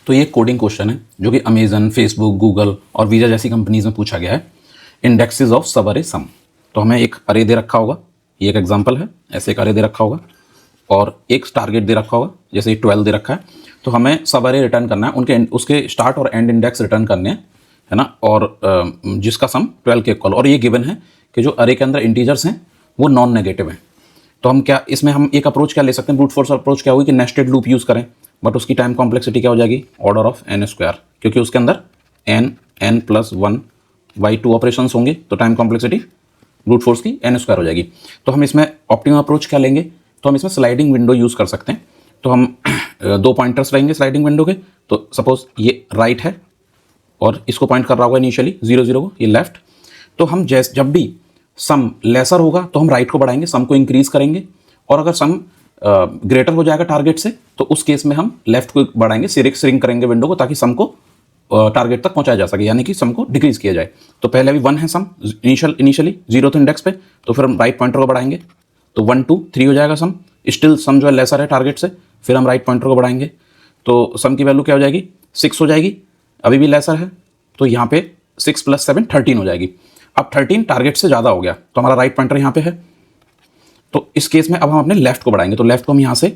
तो ये coding question है जो कि अमेजन, फेसबुक, गूगल और वीजा जैसी कंपनीज में पूछा गया है। इंडेक्सेस ऑफ सब अरे सम। तो हमें एक अरे दे रखा होगा, ये एक एग्जांपल है, ऐसे एक अरे दे रखा होगा और एक टारगेट दे रखा होगा, जैसे 12 दे रखा है। तो हमें सब अरे रिटर्न करना है, उनके उसके स्टार्ट और एंड इंडेक्स रिटर्न करने हैं, है ना, और जिसका सम 12 के इक्वल। और ये गिवन है कि जो अरे के अंदर इंटीजर्स हैं वो नॉन नेगेटिव हैं। तो हम क्या इसमें हम एक अप्रोच क्या ले सकते हैं, ब्रूट फोर्स अप्रोच क्या होगी कि नेस्टेड लूप यूज़ करें, बट उसकी टाइम कॉम्प्लेक्सिटी क्या हो जाएगी, ऑर्डर ऑफ n², क्योंकि उसके अंदर n+1/2 ऑपरेशंस होंगे, तो टाइम कॉम्प्लेक्सिटी ब्रूट फोर्स की n² हो जाएगी। तो हम इसमें ऑप्टिमम अप्रोच क्या लेंगे, तो हम इसमें स्लाइडिंग विंडो यूज़ कर सकते हैं। तो हम 2 पॉइंटर्स रहेंगे स्लाइडिंग विंडो के। तो सपोज ये राइट है और इसको पॉइंट कर रहा होगा इनिशियली 0 0 को, ये लेफ्ट। तो हम जब भी सम लेसर होगा तो हम राइट को बढ़ाएंगे, सम को इंक्रीज करेंगे, और अगर सम ग्रेटर हो जाएगा टारगेट से तो उस केस में हम लेफ्ट को बढ़ाएंगे, श्रिंक करेंगे विंडो को, ताकि सम को टारगेट तक पहुंचाया जा सके, यानी कि सम को डिक्रीज किया जाए। तो पहले अभी 1 है सम इनिशियली 0th इंडेक्स पे, तो फिर हम राइट पॉइंटर को बढ़ाएंगे, तो 1 2 3 हो जाएगा सम। स्टिल सम जो है लेसर है टारगेट से, फिर हम राइट पॉइंटर को बढ़ाएंगे, तो सम की वैल्यू क्या हो जाएगी, 6 हो जाएगी, अभी भी लेसर है, तो यहाँ पे 6 + 7 13 हो जाएगी। अब 13 टारगेट से ज़्यादा हो गया, तो हमारा राइट पॉइंटर यहाँ पे है। तो इस केस में अब हम अपने लेफ्ट को बढ़ाएंगे, तो लेफ्ट को हम यहाँ से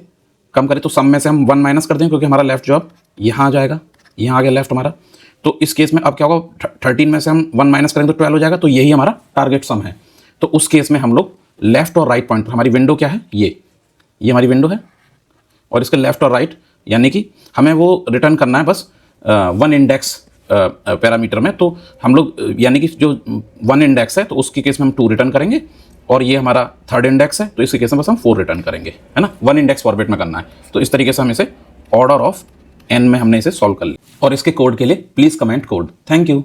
कम करें, तो सम में से हम 1 माइनस कर देंगे, क्योंकि हमारा लेफ्ट जो अब यहाँ आ जाएगा, यहाँ आ गया लेफ्ट हमारा। तो इस केस में अब क्या होगा, 13 में से हम 1 माइनस करेंगे तो 12 हो जाएगा, तो यही हमारा टारगेट सम है। तो उस केस में हम लोग लेफ्ट और राइट पॉइंटर, हमारी विंडो क्या है, ये हमारी विंडो है, और इसके लेफ्ट और राइट, यानी कि हमें वो रिटर्न करना है बस 1 इंडेक्स पैरामीटर में। तो हम लोग यानी कि जो 1 इंडेक्स है तो उसके केस में हम 2 रिटर्न करेंगे, और ये हमारा 3rd इंडेक्स है तो इसके केस में बस हम 4 रिटर्न करेंगे, है ना। 1 इंडेक्स फॉर्मेट में करना है। तो इस तरीके से हम इसे ऑर्डर ऑफ n में हमने इसे सॉल्व कर लिया। और इसके कोड के लिए please comment code. Thank you.